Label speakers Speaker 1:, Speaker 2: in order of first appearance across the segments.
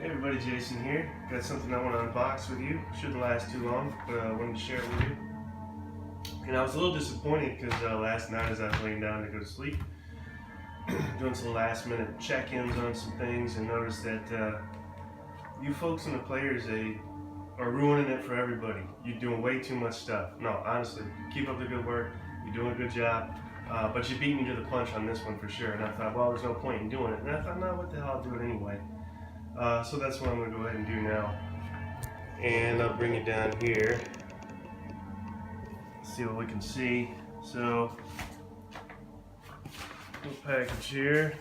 Speaker 1: Hey everybody, Jason here. Got something I want to unbox with you. Shouldn't last too long, but I wanted to share it with you. And I was a little disappointed because last night as I was laying down to go to sleep, doing some last minute check-ins on some things and noticed that you folks and the players, they are ruining it for everybody. You're doing way too much stuff. No, honestly, keep up the good work. You're doing a good job. But you beat me to the punch on this one for sure. And I thought, well, there's no point in doing it. And I thought, no, what the hell, I'll do it anyway. So that's what I'm going to go ahead and do now. And I'll bring it down here. See what we can see. So, little package here.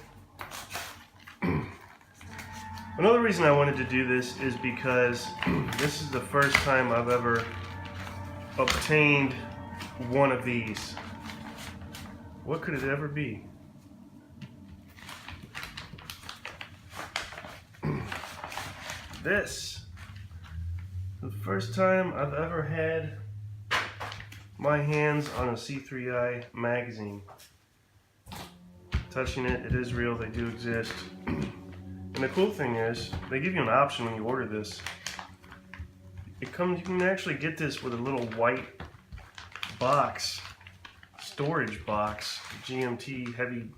Speaker 1: Another reason I wanted to do this is because this is the first time I've ever obtained one of these. What could it ever be? This. The first time I've ever had my hands on a C3i magazine. Touching it, it is real, they do exist. And the cool thing is, they give you an option when you order this. It comes, you can actually get this with a little white box, storage box, GMT heavy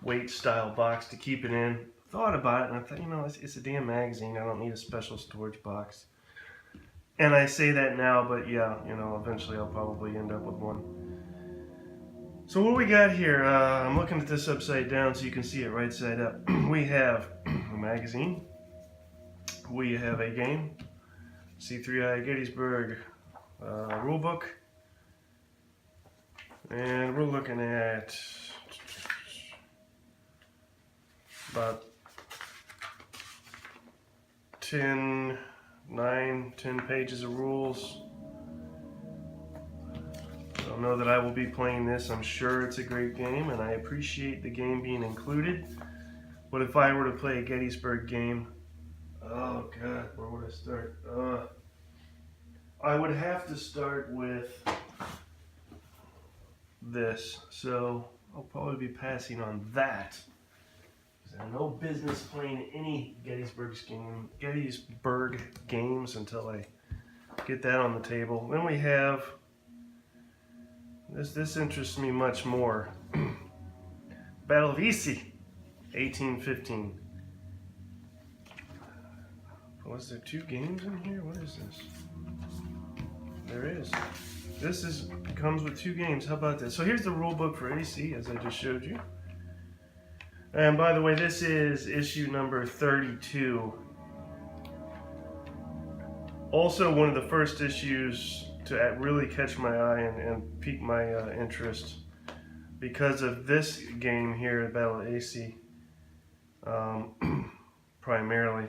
Speaker 1: weight style box to keep it in. Thought about it and I thought, you know, it's a damn magazine. I don't need a special storage box. And I say that now, but yeah, you know, eventually I'll probably end up with one. So what we got here, I'm looking at this upside down so you can see it right side up. We have a magazine. We have a game, C3i Gettysburg rulebook. And we're looking at about 10 pages of rules. I don't know that I will be playing this. I'm sure it's a great game and I appreciate the game being included. But if I were to play a Gettysburg game, oh god, where would I start? I would have to start with this. So I'll probably be passing on that. I have no business playing any Gettysburg games until I get that on the table. Then we have this interests me much more. Battle of Issy, 1815. Was there 2 games in here? What is this? There is. This comes with 2 games. How about this? So here's the rule book for Issy, as I just showed you. And by the way, this is issue number 32. Also one of the first issues to really catch my eye and pique my interest because of this game here, Battle of Issy, primarily.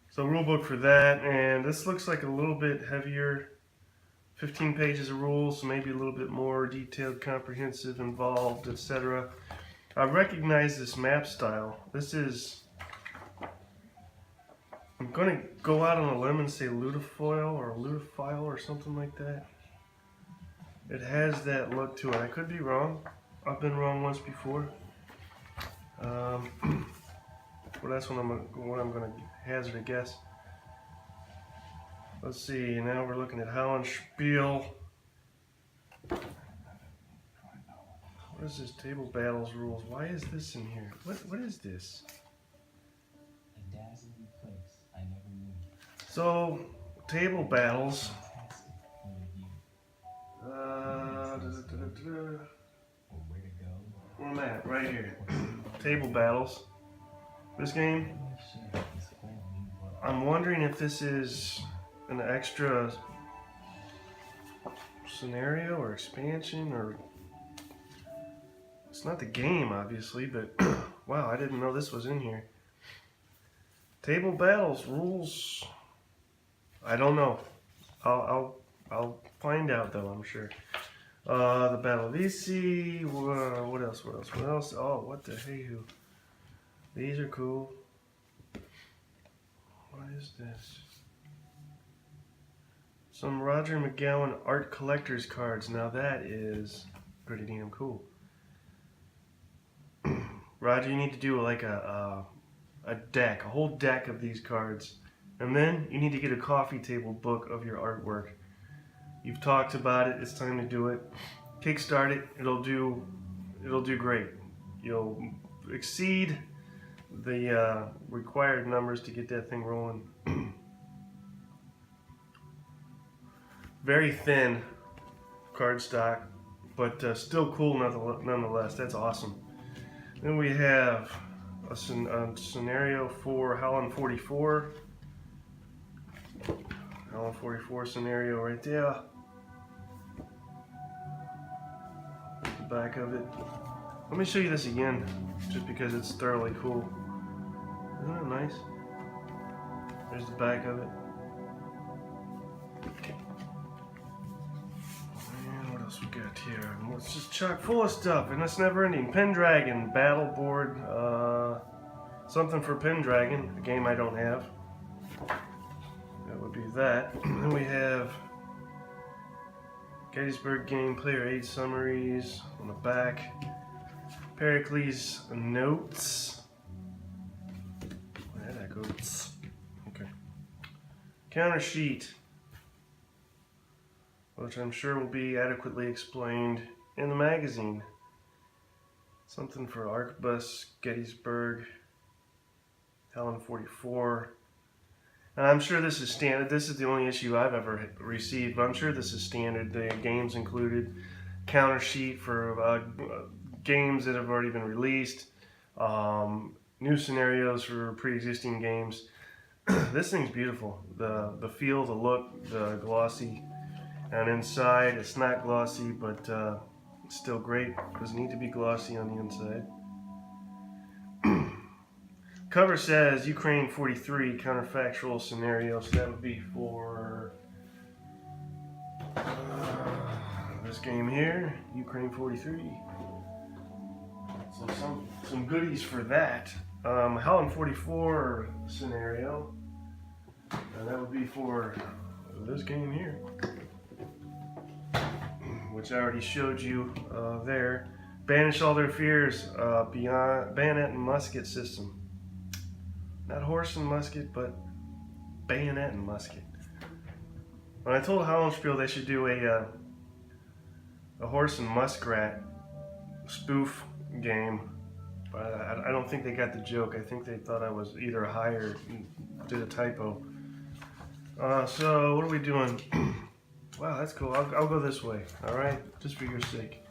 Speaker 1: So rulebook for that, and this looks like a little bit heavier. 15 pages of rules, maybe a little bit more detailed, comprehensive, involved, etc. I recognize this map style. This is, I'm going to go out on a limb and say lutefoil or lutefoil or something like that. It has that look to it. I could be wrong. I've been wrong once before. Well, that's what I'm going to hazard a guess. Let's see, now we're looking at Hallenspiel. What is this? Table battles rules. Why is this in here? What is this?
Speaker 2: A dazzling place I never knew.
Speaker 1: So, table battles. Where am I at? Right here. Table battles. This game. I'm wondering if this is an extra scenario or expansion or. It's not the game, obviously, but wow, I didn't know this was in here. Table battles rules. I don't know. I'll find out though. I'm sure. The Battle of Issy. What else? Oh, what the hey-hoo. These are cool. What is this? Some Roger McGowan art collector's cards. Now that is pretty damn cool. Roger, you need to do like a a whole deck of these cards. And then you need to get a coffee table book of your artwork. You've talked about it, it's time to do it. Kickstart it, it'll do great. You'll exceed the required numbers to get that thing rolling. Very thin cardstock, but still cool nonetheless. That's awesome. Then we have a scenario for Howlin' 44. Howlin' 44 scenario right there. There's the back of it. Let me show you this again, just because it's thoroughly cool. Isn't it nice? There's the back of it. And what else we got here? It's just chock full of stuff, and it's never ending. Pendragon, Battle Board, something for Pendragon, a game I don't have. That would be that. Then we have Gettysburg Game Player Aid Summaries on the back. Pericles Notes. Where did that go? Okay. Counter sheet, which I'm sure will be adequately explained in the magazine. Something for Arquebus, Gettysburg, Howlin' 44. And I'm sure this is standard. This is the only issue I've ever received, but I'm sure this is standard. The games included. Counter sheet for games that have already been released. New scenarios for pre-existing games. This thing's beautiful. The feel, the look, the glossy. And inside, it's not glossy, but it's still great. It doesn't need to be glossy on the inside. Cover says Ukraine 43 counterfactual scenario, so that would be for this game here, Ukraine 43. So some goodies for that. Howlin' 44 scenario, and that would be for this game here, which I already showed you there. Banish all their fears, beyond bayonet and musket system. Not horse and musket, but bayonet and musket. When I told Hollenspiel they should do a horse and muskrat spoof game, but I don't think they got the joke. I think they thought I was either high or did a typo. So what are we doing? Wow, that's cool. I'll go this way, all right? Just for your sake.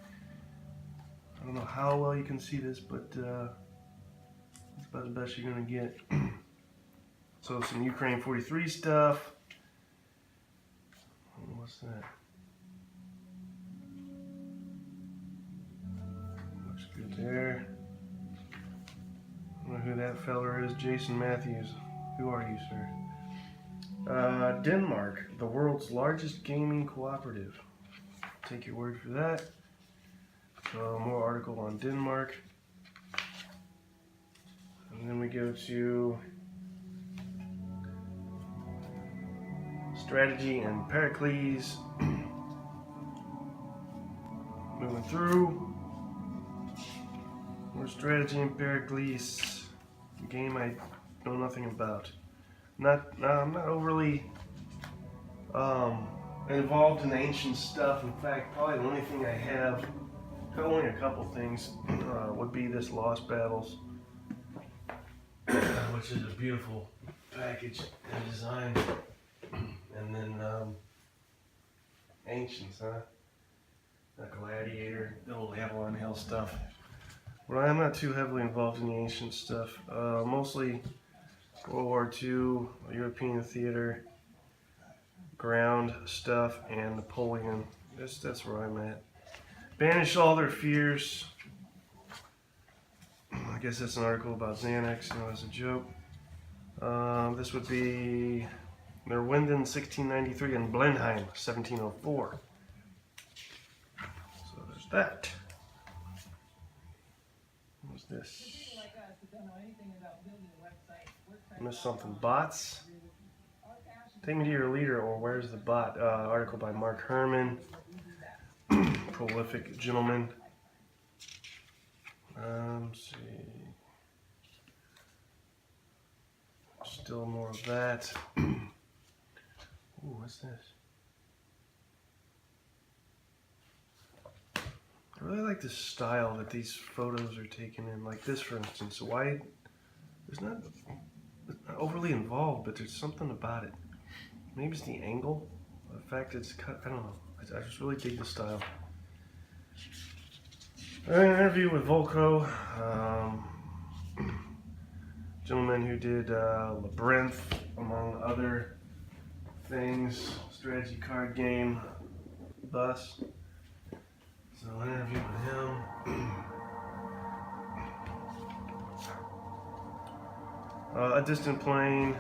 Speaker 1: I don't know how well you can see this, but that's about the best you're gonna get. So some Ukraine 43 stuff. What's that? Looks good there. I don't know who that feller is. Jason Matthews. Who are you, sir? Denmark, the world's largest gaming cooperative. Take your word for that. So more article on Denmark. And then we go to strategy and Pericles. Moving through. More strategy and Pericles. A game I know nothing about. I'm not overly involved in the ancient stuff. In fact, probably the only thing I have, only a couple things, would be this Lost Battles, which is a beautiful package and design. And then Ancients, huh? A Gladiator, the old Avalon Hill stuff. But I'm not too heavily involved in the ancient stuff. Mostly World War II, European theater, ground stuff, and Napoleon. That's where I'm at. Banish all their fears. I guess that's an article about Xanax, you know, as a joke. This would be Nerwinden 1693 and Blenheim 1704. So there's that. What's this? Missed something. Bots. Take me to your leader, or where's the bot? Article by Mark Herman. Prolific gentleman. Let's see. Still more of that. Ooh, what's this? I really like the style that these photos are taken in. Like this, for instance. Why? It's not overly involved, but there's something about it. Maybe it's the angle, the fact it's cut. I don't know. I just really dig the style. An interview with Volko, gentleman who did Labyrinth, among other things, strategy card game, thus. So an interview with him. A distant plane.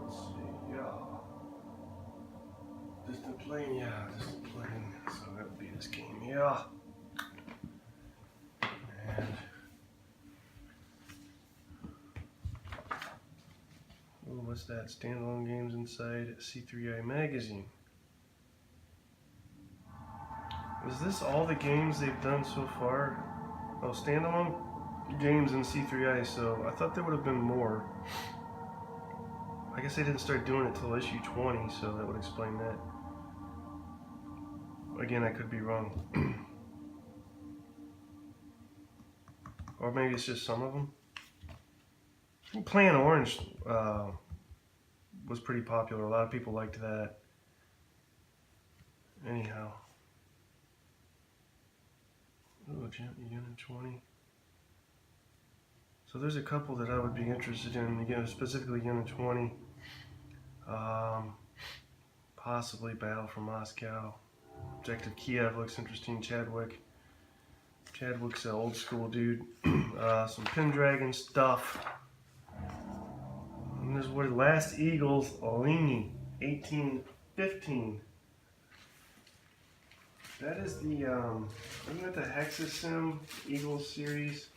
Speaker 1: Let's see, yeah. Distant plane, yeah, distant plane. So that would be this game, yeah. And ooh, what's that? Standalone games inside C3i magazine. Is this all the games they've done so far? Oh, standalone games in C3i, so I thought there would have been more. I guess they didn't start doing it till issue 20, so that would explain that. Again, I could be wrong. Or maybe it's just some of them. I think Plan Orange was pretty popular. A lot of people liked that. Anyhow. Ooh, Unit 20. So there's a couple that I would be interested in, again, specifically Unit 20. Possibly Battle for Moscow. Objective Kiev looks interesting. Chadwick's an old school dude. Some Pendragon stuff. And there's what Last Eagles, Olini, 1815. That is the, isn't that the Hexasim Eagles series?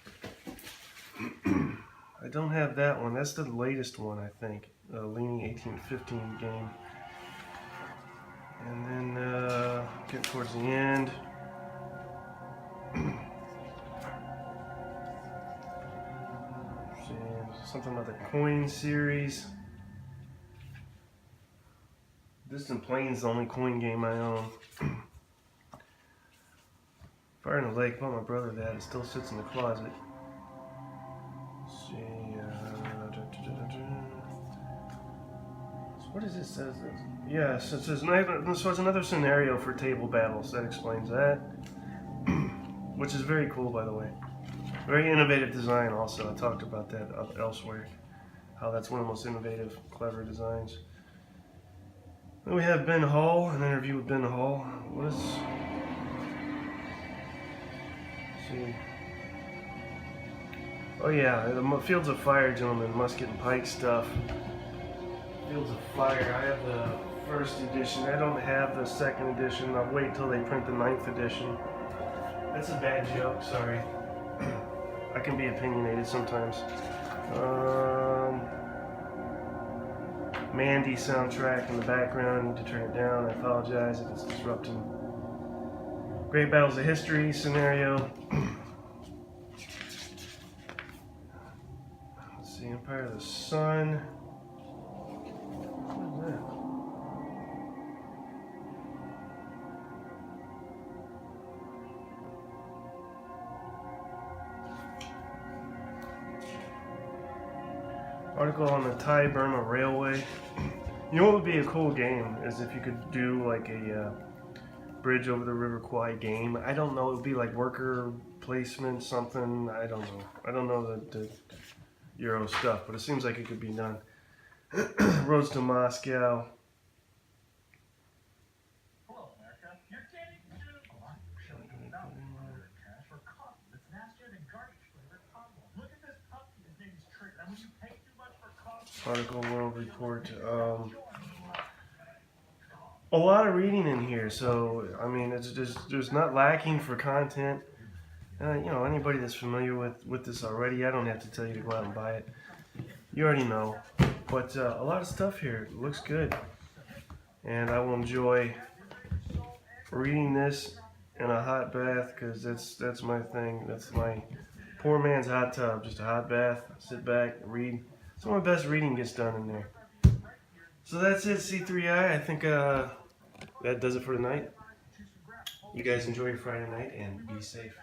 Speaker 1: I don't have that one. That's the latest one, I think. Olini 1815 game. And then, getting towards the end. Something about the coin series. Distant Plains is the only coin game I own. Fire in the Lake, bought my brother that. It still sits in the closet. Let's see. So what does it say? Yes, it says, so it's another scenario for table battles. That explains that. Which is very cool, by the way. Very innovative design also. I talked about that elsewhere. How that's one of the most innovative, clever designs. Then we have Ben Hall, an interview with Ben Hall. What is... Let's see. Oh yeah, the Fields of Fire, gentlemen, musket and pike stuff. Fields of Fire, I have the first edition. I don't have the second edition. I'll wait till they print the 9th edition. That's a bad joke, sorry. I can be opinionated sometimes. Mandy soundtrack in the background. I need to turn it down. I apologize if it's disrupting. Great Battles of History scenario. Let's see, Empire of the Sun. What is that? Article on the Thai-Burma Railway. You know what would be a cool game is if you could do like a bridge over the River Kwai game. I don't know, it would be like worker placement, something. I don't know. I don't know the Euro stuff, but it seems like it could be done. Roads to Moscow.
Speaker 2: Hello, America. You're getting to... Oh, I'm really about cash for coffee. It's nastier than garbage flavored combo. Look at this puppy. His name's Trigger. And when you pay too much for coffee...
Speaker 1: Article World Report. A lot of reading in here, so I mean, it's just there's not lacking for content. You know, anybody that's familiar with this already, I don't have to tell you to go out and buy it. You already know. But a lot of stuff here. It looks good, and I will enjoy reading this in a hot bath because that's my thing. That's my poor man's hot tub. Just a hot bath. Sit back, read. Some of my best reading gets done in there. So that's it, C3i. I think that does it for tonight. You guys enjoy your Friday night and be safe.